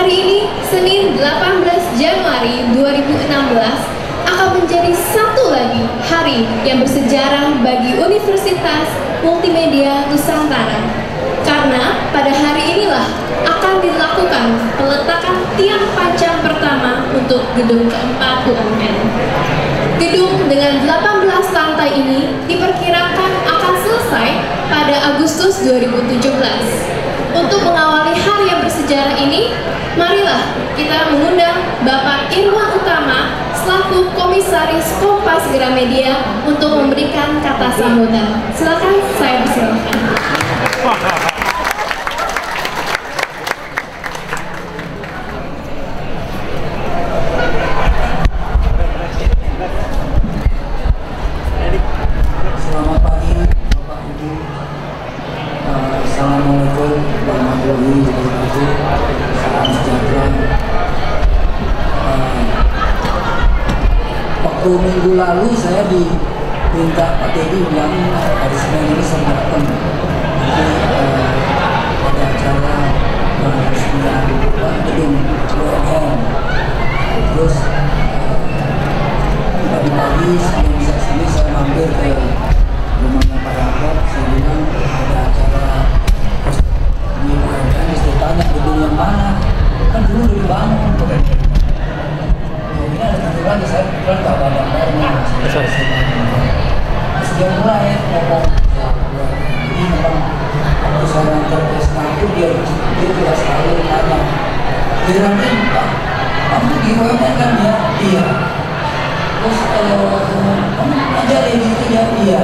Hari ini, Senin 18 Januari 2016, akan menjadi satu lagi hari yang bersejarah bagi Universitas Multimedia Nusantara. Karena pada hari inilah akan dilakukan peletakan tiang pancang pertama untuk gedung keempat UMN. Gedung dengan 18 lantai ini diperkirakan akan selesai pada Agustus 2017. Untuk mengawali hari yang bersejarah ini, marilah kita mengundang Bapak Irwan Utama selaku Komisaris Kompas Gramedia untuk memberikan kata sambutan. Silakan, saya persilakan. Selamat pagi Bapak Ibu. Assalamualaikum warahmatullahi wabarakatuh. Salam sejahtera. Waktu minggu lalu saya diminta Pak Teddy bilang hari Senin ini saya datang. Nanti ada acara resmian gedung UMN. Terus tadi pagi sebelum bisa sini saya mampir ke rumahnya Pak Yakob. Saya bilang ada acara di UMN. Saya tanya gedung yang mana, kan dulu udah dibangun. Ini ada satu lagi, saya bilang gak ada gambarnya. Terus dia mulai ngomong, ini memang waktu saya ngantar ke Singapura dia tidak sekali tanya, kira-kira Pak, kamu di UMN kan ya? Iya. Terus kamu ajar ini itu ya? Iya.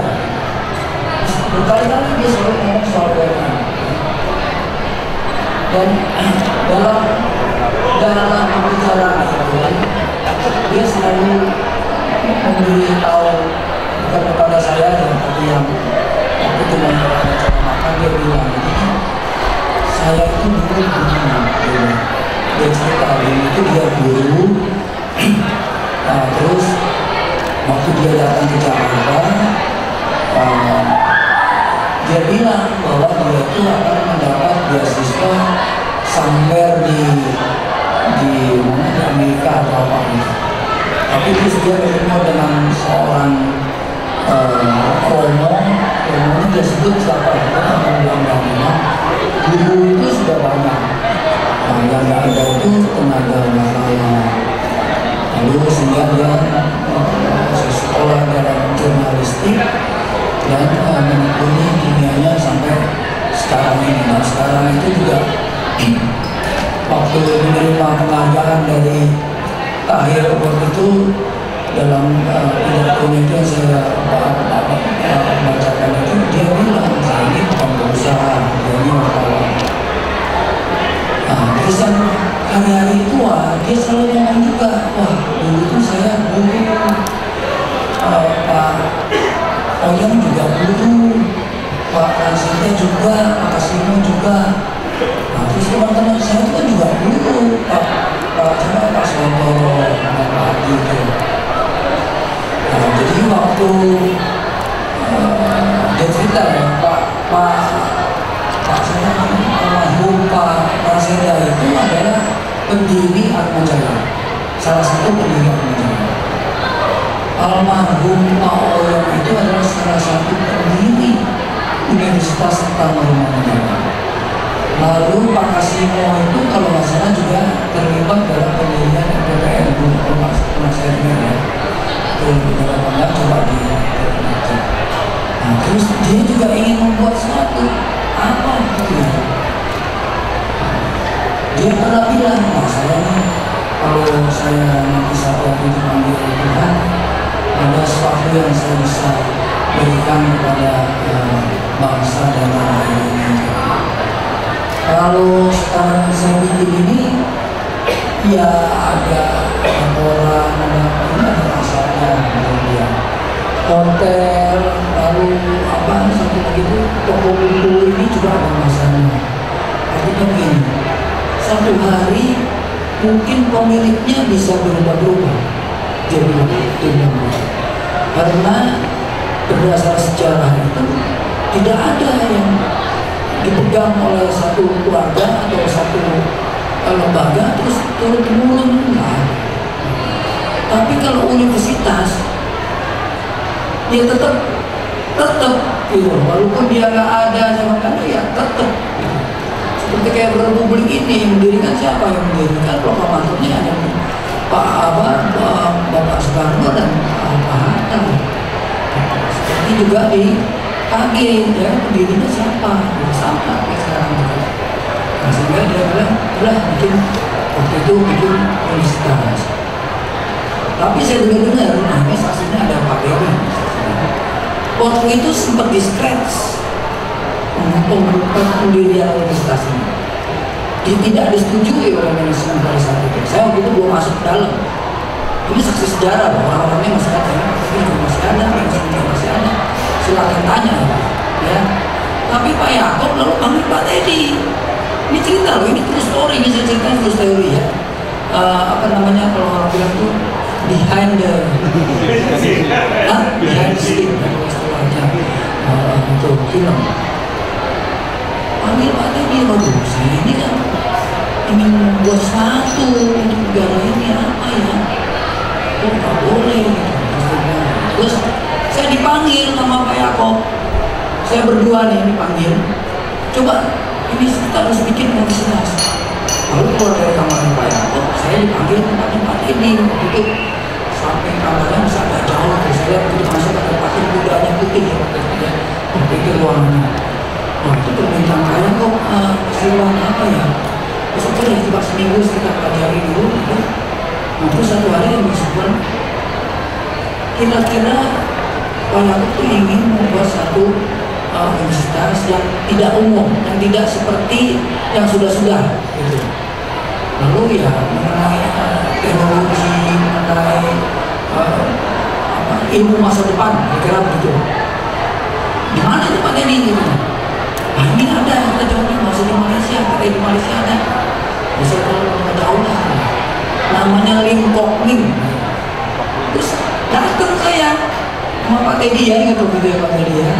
Berkali-kali dia selalu ngomong soal UMN. Dan dalam pembicaraan itu dia selalu memberitahu bukan kepada saya dan tadi yang aku cuma cara makan, dia bilang ini saya itu dulu guru. Dia cerita dulu itu dia guru. Nah, terus waktu dia datang ke Jakarta, dia bilang bahwa dia itu akan mendapat beasiswa somewhere di Amerika atau apa gitu. Tapi terus dia ketemu dengan seorang Romo dia sebut siapa itu, yang bilang guru itu sudah banyak. Nah, yang nggak ada itu tenaga masalah. Lalu sehingga dia sekolah dalam jurnalistik dan menekuni dunianya sampai sekarang ini. Dan sekarang itu juga waktu menerima penghargaan dari Tahir waktu itu dalam pidatonya itu yang saya bacakan itu, dia bilang saya ini bukan pengusaha, dia ini wartawan. Nah, terus yang hari-hari tua dia selalu ngomong juga, wah dulu itu saya guru, Pak Oyong juga guru, Pak Rasinta juga, Pak Kasimo juga. Nah, terus teman-teman saya itu kan juga guru, Pak Sontoro, Pak gitu. Nah, jadi waktu dia cerita ya, Pak saya almarhum Pak Rasinta itu adalah pendiri Atmajaya, salah satu pendiri Atmajaya. Almarhum Pak Oyong itu adalah salah satu pendiri Universitas Tarumanagara. Lalu Pak Kasimo itu kalau nggak salah juga terlibat dalam pendirian MPPN dulu, kalau nggak saya dengar ya. Beberapa nggak coba di. Nah, terus dia juga ingin membuat sesuatu apa gitu ya. Dia pernah bilang, saya nih kalau saya nanti satu hari dipanggil Tuhan, ada sesuatu yang saya bisa berikan kepada bangsa dan tanah ini. Kalau sekarang saya bikin ini, ya ada laporan, ada masalahnya, kemudian hotel, lalu apa satu lagi itu toko buku ini juga ada masalahnya. Artinya begini, satu hari mungkin pemiliknya bisa berubah-ubah jadi lebih, karena berdasar sejarah itu tidak ada yang dipegang oleh satu keluarga atau satu lembaga terus turun temurun enggak. Tapi kalau universitas ya tetap gitu, walaupun dia nggak ada sama sekali ya tetap. Seperti kayak Republik ini yang mendirikan, siapa yang mendirikan? Proklamatornya ada Bapak Soekarno dan Pak Hatta. Seperti juga di KG, ya pendirinya siapa? Sama kayak sekarang. Nah, sehingga dia bilang, udah waktu itu bikin universitas. Tapi saya dengar, nah ini saksinya ada Pak Dewi. Waktu itu sempat di-scratch untuk pendirian universitas ini. Dia tidak disetujui oleh manajemen pada saat itu. Saya waktu itu belum masuk ke dalam. Ini saksi sejarah, orang-orangnya masih ada, ini juga masih ada, manajemennya masih ada. Silakan tanya, ya. Tapi Pak Yaakob lalu panggil Pak Teddy. Ini cerita loh, ini true story, ini saya ceritakan true story ya. Apa namanya kalau orang bilang tuh behind the scene, istilahnya untuk film. Panggil Pak Teddy, waduh, saya ini kan ingin membuat sesuatu untuk negara ini apa ya? Oh nggak boleh gitu. Terus saya dipanggil sama Pak Yaakob. Saya berdua nih dipanggil. Coba ini kita harus bikin universitas. Lalu keluar dari kamarnya Pak Yaakob, saya dipanggil tempatnya Pak Teddy. Itu sampai kamarnya bisa agak jauh. Terus saya begitu masuk ke tempatnya kudanya putih ya, itu ruangannya. Wah itu permintaan kalian kok silang apa ya? Terus itu ya coba seminggu kita pelajari dulu gitu. Nah terus satu hari yang bersyukur kira-kira Pak Yaakob tuh ingin membuat satu universitas yang tidak umum, yang tidak seperti yang sudah-sudah gitu. Lalu ya mengenai teknologi, mengenai ilmu masa depan, kira-kira begitu. Di mana itu Pak Teddy gitu? Nah ini ada, kita jawabnya masih di Malaysia, kita di Malaysia ada. Bisa kalau jauh lah. Namanya Lim Kok Lim. Terus datang saya sama Pak Teddy ya, ingat waktu itu ya Pak Teddy ya.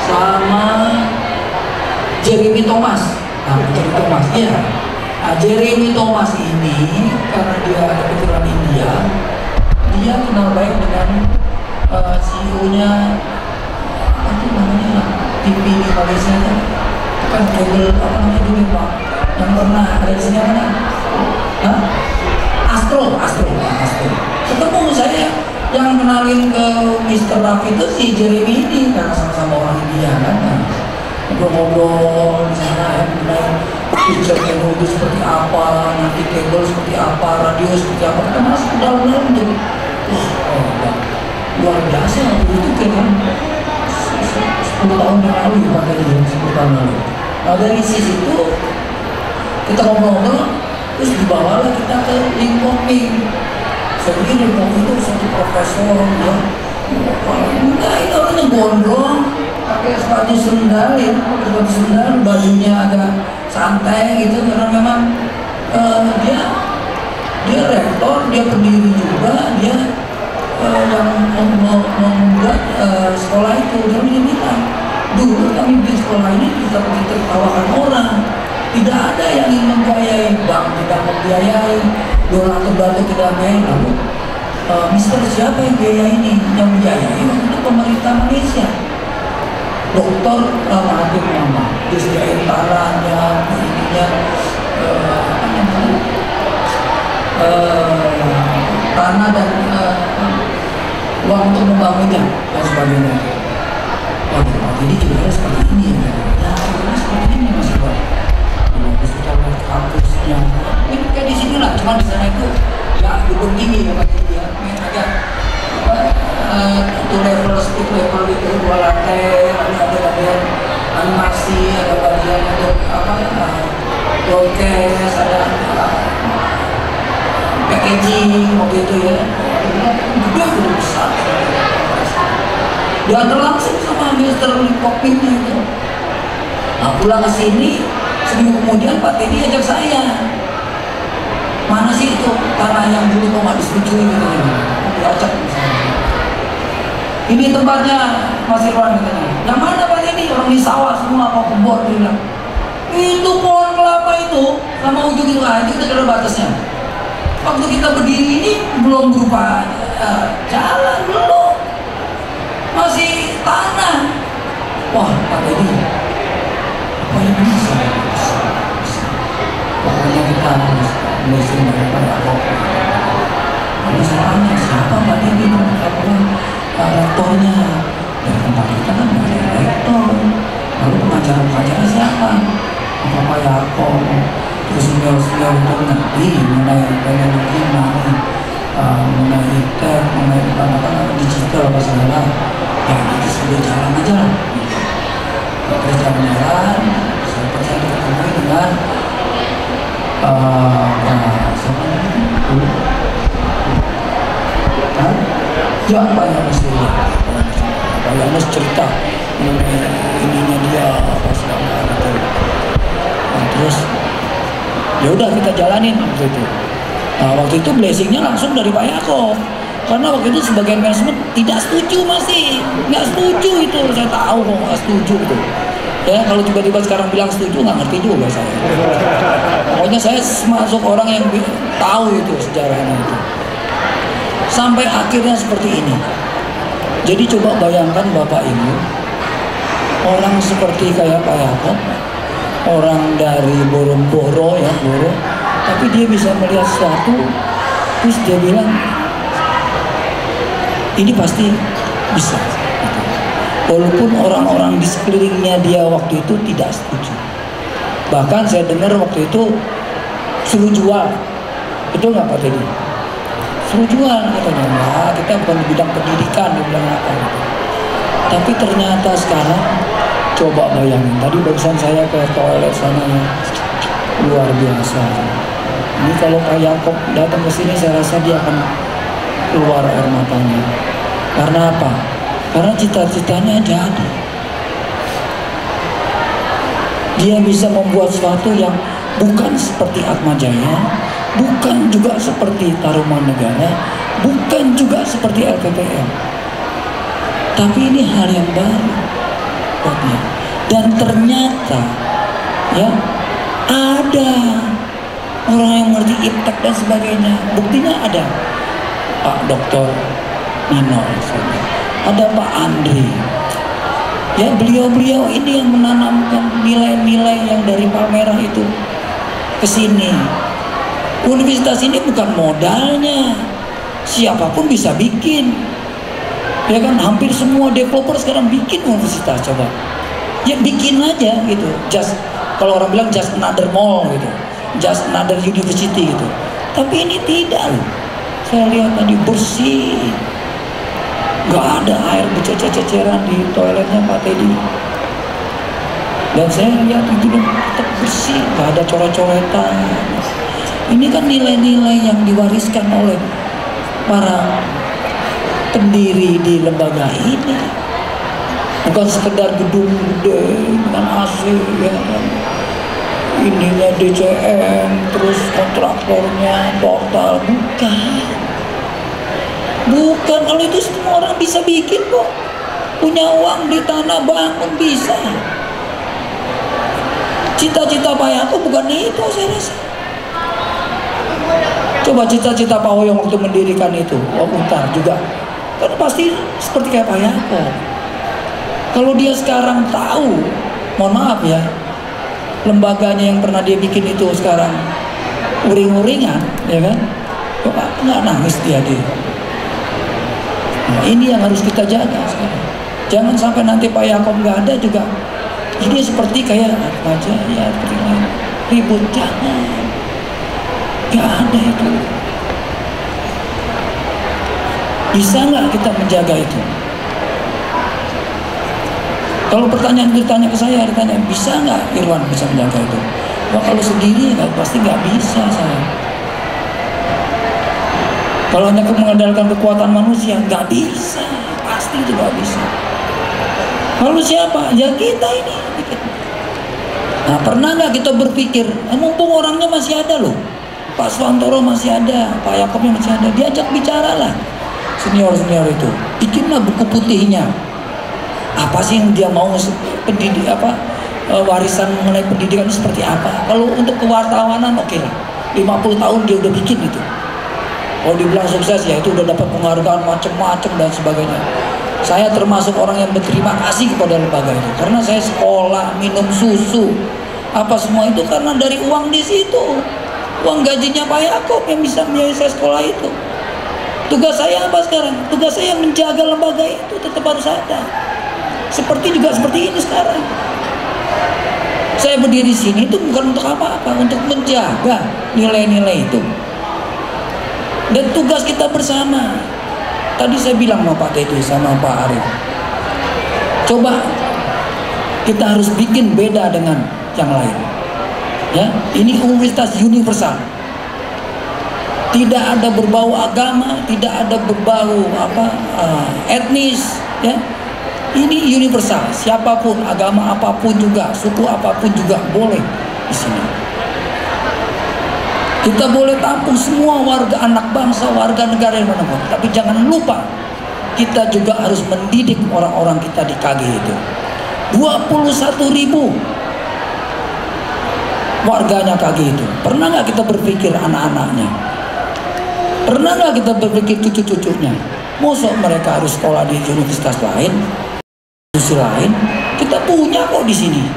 Sama Jeremy Thomas. Nah, Jeremy Thomas, iya. Nah, Jeremy Thomas ini karena dia ada keturunan India, dia kenal baik dengan CEO-nya apa tuh namanya TV di Malaysia kan, bukan kabel apa namanya dulu Pak, yang pernah ada di sini apa namanya? Astro. Ketemu saya yang kenalin ke Mr. Raffi itu si Jeremy ini karena sama-sama orang India kan. Ngobrol-ngobrol di sana ya mengenai feature teknologi seperti apa, nanti kabel seperti apa, radio seperti apa, kita masuk ke dalam-dalam menjadi luar biasa itu kan 10 tahun yang lalu ya Pak Teddy, 10 tahun lalu. Nah dari sisi itu kita ngobrol-ngobrol, terus dibawalah kita ke Lim Kok Lim. Saya pikir Lim Kok itu satu profesor ya. Enggak, itu orangnya gondrong, pakai sepatu sendal ya, bajunya agak santai gitu karena memang dia rektor, dia pendiri juga, dia yang membuat sekolah itu. Dan dia bilang, dulu kami bikin sekolah ini kita tertawakan orang, tidak ada yang ingin membiayai, bank tidak membiayai, donatur tidak membiayai. Lalu Mister siapa yang biaya ini? Yang biayai waktu itu pemerintah Malaysia. Dokter Mahathir Mohamad disediain tanahnya, ininya apa namanya, tanah dan uang untuk membangunnya dan sebagainya. Oh, jadi juga seperti ini ya. Nah, seperti ini Mas Iwan. Kita lihat kampusnya. Ini kayak di sini lah, cuma di sana itu ya gedung tinggi ya Pak Teddy ya. Main aja itu level itu 2 lantai, ada bagian animasi, ada bagian untuk apa broadcast, ada packaging waktu itu ya. Udah besar. Diantar langsung sama Mr. Lim Kok Lim itu. Nah pulang ke sini seminggu kemudian Pak Teddy ajak saya. Mana sih itu tanah yang dulu kok nggak disetujui gitu ya? Diajak misalnya. Ini tempatnya Mas Irwan katanya. Yang mana Pak Teddy? Orang di sawah semua mau kebun dia bilang. Itu pohon kelapa itu sama ujung itu, itu kita ada batasnya. Waktu kita berdiri ini belum berupa jalan, belum, masih tanah. Wah, Pak Teddy, apa yang bisa? Pokoknya kita harus mesin dari Yakob. Lalu saya tanya, siapa Pak Teddy itu? Rektornya. Dari tempat kita kan ada rektor. Lalu pengacara-pengacara siapa? Apa Pak Yakob? Terus senior-senior itu ngerti mengenai teknologi, mengenai tech, mengenai apa digital apa segala. Ya itu sudah jalan aja lah. Terus jalan-jalan, saya percaya ketemu dengan siapa itu? Ya Pak Yanus dulu. Pak Yanus cerita mengenai ininya dia apa segala gitu. Nah, terus ya udah kita jalanin gitu. Nah, waktu itu blessingnya langsung dari Pak Yakob. Karena waktu itu sebagian manajemen tidak setuju, masih nggak setuju itu. Saya tahu kok nggak setuju itu. Ya kalau tiba-tiba sekarang bilang setuju nggak ngerti juga saya. Pokoknya saya masuk orang yang tahu itu sejarahnya itu. Sampai akhirnya seperti ini. Jadi coba bayangkan Bapak Ibu, orang seperti kayak Pak Yakob, orang dari Boro ya, tapi dia bisa melihat sesuatu, terus dia bilang, ini pasti bisa. Walaupun orang-orang di sekelilingnya dia waktu itu tidak setuju. Bahkan saya dengar waktu itu suruh jual, betul nggak Pak Teddy? Suruh jual katanya, nah, kita bukan di bidang pendidikan, di bidang apa gitu. Tapi ternyata sekarang, coba bayangin, tadi barusan saya ke toilet sana ya, luar biasa. Ini kalau Pak Yakob datang ke sini, saya rasa dia akan keluar air matanya. Karena apa? Karena cita-citanya jadi. Dia bisa membuat sesuatu yang bukan seperti Atmajaya, bukan juga seperti Tarumanegara, bukan juga seperti LPPM. Tapi ini hal yang baru buat dia. Dan ternyata ya ada orang yang mengerti iptek dan sebagainya. Buktinya ada Pak Dr. Nino, ada Pak Andri. Ya beliau-beliau ini yang menanamkan nilai-nilai yang dari Palmerah itu ke sini. Universitas ini bukan modalnya, siapapun bisa bikin. Ya kan, hampir semua developer sekarang bikin universitas, coba. Ya bikin aja gitu. Just kalau orang bilang just another mall gitu, just another university gitu. Tapi ini tidak loh. Saya lihat tadi bersih. Gak ada air bercecer-ceceran di toiletnya Pak Teddy. Dan saya lihat itu tetap bersih, gak ada coret-coretan. Ini kan nilai-nilai yang diwariskan oleh para pendiri di lembaga ini. Bukan sekedar gedung gede dengan AC ya kan. Ininya DCM, terus kontraktornya portal, bukan. Bukan, kalau itu semua orang bisa bikin kok. Punya uang di tanah bangun bisa. Cita-cita Pak Yakob bukan itu saya rasa. Coba cita-cita Pak Hoyong waktu mendirikan itu, Untar juga. Kan pasti seperti kayak Pak Yakob. Kalau dia sekarang tahu, mohon maaf ya, lembaganya yang pernah dia bikin itu sekarang uring-uringan, ya kan? Coba nggak nangis dia. Nah, ini yang harus kita jaga sekarang. Jangan sampai nanti Pak Yakob nggak ada juga. Ini seperti kayak apa aja ya, ribut, jangan. Nggak ada itu. Bisa nggak kita menjaga itu? Kalau pertanyaan ditanya ke saya, ditanya bisa nggak Irwan bisa menjaga itu? Wah kalau sendiri pasti nggak bisa saya. Kalau hanya mengandalkan kekuatan manusia, nggak bisa, pasti itu nggak bisa. Lalu siapa? Ya kita ini. Nah pernah nggak kita berpikir, mumpung orangnya masih ada loh, Pak Swantoro masih ada, Pak Yakobnya masih ada, diajak bicara lah, senior-senior itu, bikinlah buku putihnya. Apa sih yang dia mau pendidik apa warisan mengenai pendidikan itu seperti apa. Kalau untuk kewartawanan oke lah, 50 tahun dia udah bikin itu. Kalau dibilang sukses ya itu udah dapat penghargaan macam-macam dan sebagainya. Saya termasuk orang yang berterima kasih kepada lembaga itu, karena saya sekolah, minum susu, apa semua itu karena dari uang di situ, uang gajinya Pak Yaakob yang bisa membiayai saya sekolah itu. Tugas saya apa sekarang? Tugas saya menjaga lembaga itu tetap harus ada. Seperti ini sekarang. Saya berdiri sini itu bukan untuk apa-apa, untuk menjaga nilai-nilai itu. Dan tugas kita bersama. Tadi saya bilang sama Pak Teddy sama Pak Arif, coba kita harus bikin beda dengan yang lain. Ya, ini universitas universal. Tidak ada berbau agama, tidak ada berbau etnis, ya. Ini universal. Siapapun, agama apapun juga, suku apapun juga boleh di sini. Kita boleh tampung semua warga, anak bangsa, warga negara yang manapun. Tapi jangan lupa, kita juga harus mendidik orang-orang kita di KG itu. 21.000 warganya KG itu. Pernah nggak kita berpikir anak-anaknya? Pernah nggak kita berpikir cucu-cucunya? Mosok mereka harus sekolah di universitas lain, institusi lain? Kita punya kok di sini.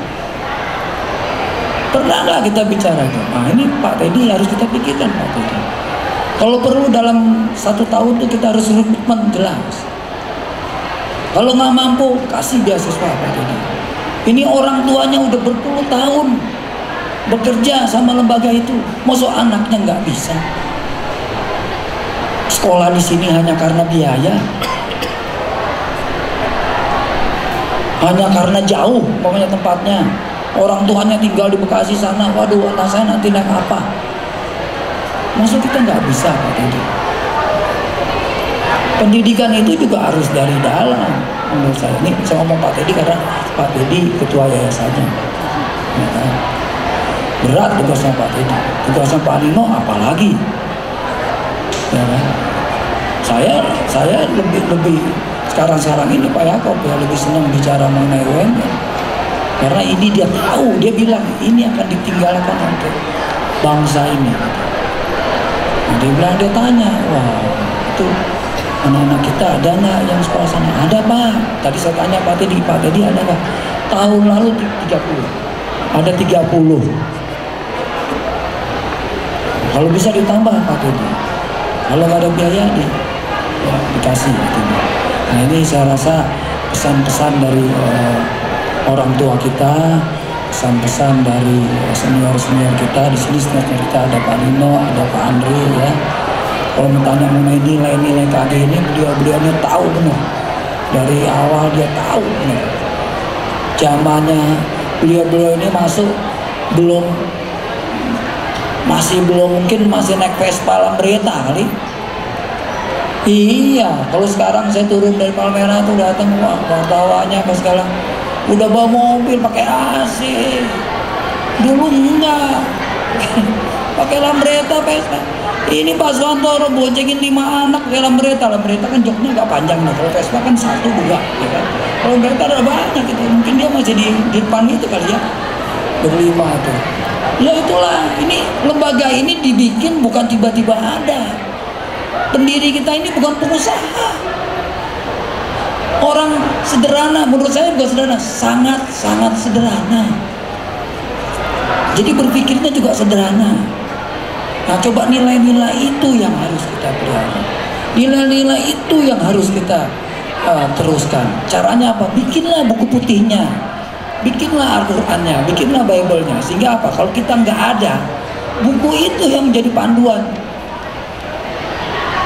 Pernah nggak kita bicara itu? Nah ini Pak Teddy harus kita pikirkan Pak Teddy. Kalau perlu dalam 1 tahun itu kita harus rekrutmen jelas. Kalau nggak mampu kasih beasiswa Pak Teddy. Ini orang tuanya udah berpuluh tahun bekerja sama lembaga itu. Masa anaknya nggak bisa sekolah di sini hanya karena biaya, hanya karena jauh pokoknya tempatnya. Orang tuanya tinggal di Bekasi sana, waduh anak saya nanti naik apa? Maksud kita nggak bisa Pak Teddy. Pendidikan itu juga harus dari dalam menurut saya. Ini saya ngomong Pak Teddy karena Pak Teddy ketua yayasannya, ya kan? Berat tugasnya Pak Teddy, tugasnya Pak Nino apalagi, ya kan? Saya lebih sekarang ini Pak Yaakob ya lebih senang bicara mengenai UMN. Karena ini dia tahu, dia bilang ini akan ditinggalkan untuk bangsa ini. Nah, dia bilang, dia tanya, wah itu anak-anak kita ada nggak yang sekolah sana? Ada Pak. Tadi saya tanya Pak Teddy ada nggak? Tahun lalu 30, ada 30. Kalau bisa ditambah Pak Teddy. Kalau nggak ada biaya ya, dikasih. Gitu. Nah ini saya rasa pesan-pesan dari orang tua kita, pesan-pesan dari senior-senior kita. Di sini senior kita ada Pak Nino, ada Pak Andri ya. Kalau bertanya mengenai nilai-nilai KG ini, beliau-beliaunya tahu benar. Dari awal dia tahu benar. Zamannya beliau-beliau ini mungkin masih naik Vespa Lambretta kali. Iya, kalau sekarang saya turun dari Palmerah tuh datang wartawannya apa segala. Udah bawa mobil pakai AC. Dulu enggak. Pakai Lambretta Vespa. Ini Pak Suwantoro boncengin 5 anak pakai Lambretta. Lambretta kan joknya enggak panjang nih. Kalau Vespa kan 1 juga, ya kan. Kalau Lambretta ada banyak gitu. Mungkin dia masih di depan itu kali ya. Berlima itu. Ya itulah. Ini lembaga ini dibikin bukan tiba-tiba ada. Pendiri kita ini bukan pengusaha. Orang sederhana, menurut saya bukan sederhana, sangat sederhana. Jadi berpikirnya juga sederhana. Nah coba nilai-nilai itu yang harus kita pelajari. Nilai-nilai itu yang harus kita teruskan. Caranya apa? Bikinlah buku putihnya, bikinlah Al-Qur'annya, bikinlah Bible-nya. Sehingga apa? Kalau kita nggak ada, buku itu yang menjadi panduan.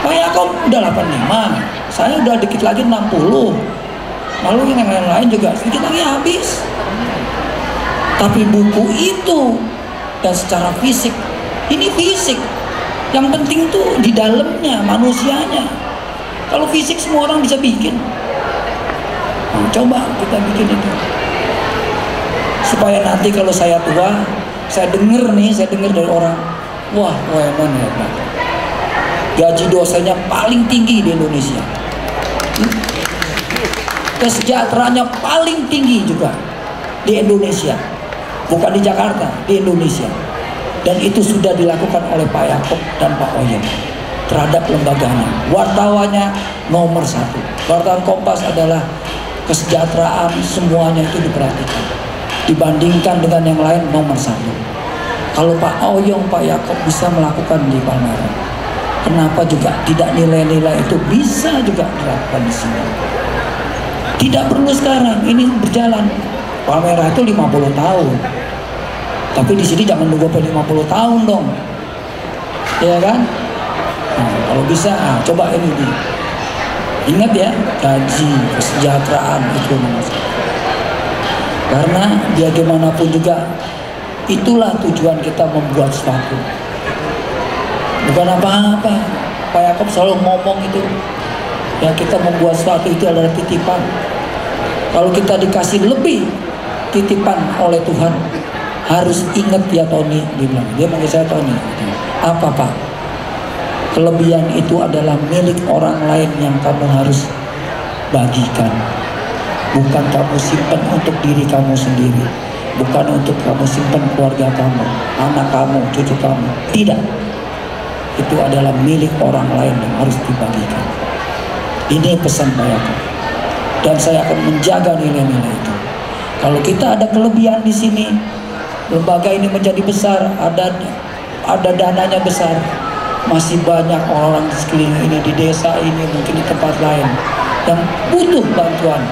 Pak Yaakob udah 85. Saya udah dikit lagi 60. Lalu yang lain-lain juga sedikit lagi habis. Tapi buku itu dan secara fisik, ini fisik. Yang penting tuh di dalamnya, manusianya. Kalau fisik semua orang bisa bikin. Nah, coba kita bikin itu. Supaya nanti kalau saya tua, saya dengar dari orang, wah, UMN hebat. Gaji dosennya paling tinggi di Indonesia. Kesejahteraannya paling tinggi juga di Indonesia. bukan di Jakarta, di Indonesia. Dan itu sudah dilakukan oleh Pak Yakob dan Pak Oyem terhadap lembaganya. Wartawannya nomor 1. Wartawan Kompas adalah kesejahteraan semuanya itu diperhatikan. Dibandingkan dengan yang lain nomor 1. Kalau Pak Oyem, Pak Yakob bisa melakukan di Palmerah, kenapa juga tidak nilai-nilai itu bisa juga dilakukan di sini? Tidak perlu sekarang, ini berjalan. Palmerah itu 50 tahun. Tapi di sini jangan nunggu 50 tahun dong. Ya kan? Nah, kalau bisa, coba ini nih. Ingat ya, gaji, kesejahteraan itu nomor 1. Karena bagaimanapun juga itulah tujuan kita membuat sesuatu. Bukan apa-apa. Pak Yakob selalu ngomong itu. Ya, kita membuat sesuatu itu adalah titipan. Kalau kita dikasih lebih titipan oleh Tuhan, harus ingat ya Tony, dia manggil saya Tony. Apa Pak? Kelebihan itu adalah milik orang lain yang kamu harus bagikan. Bukan kamu simpan untuk diri kamu sendiri. Bukan untuk kamu simpan keluarga kamu, anak kamu, cucu kamu. Tidak. Itu adalah milik orang lain yang harus dibagikan. Ini pesan Pak Yakob. Dan saya akan menjaga nilai-nilai itu. Kalau kita ada kelebihan di sini, lembaga ini menjadi besar, ada dananya besar, masih banyak orang di sekeliling ini, di desa ini, mungkin di tempat lain yang butuh bantuan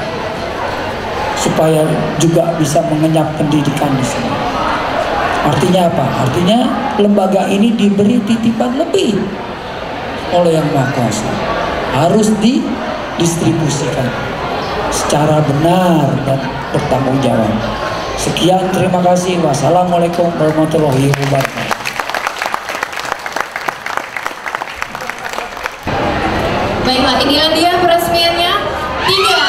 supaya juga bisa mengenyam pendidikan di sini. Artinya apa? Artinya lembaga ini diberi titipan lebih oleh Yang Maha Kuasa, harus didistribusikan secara benar dan bertanggung jawab. Sekian, terima kasih. Wassalamualaikum warahmatullahi wabarakatuh. Baiklah, inilah dia peresmiannya. 3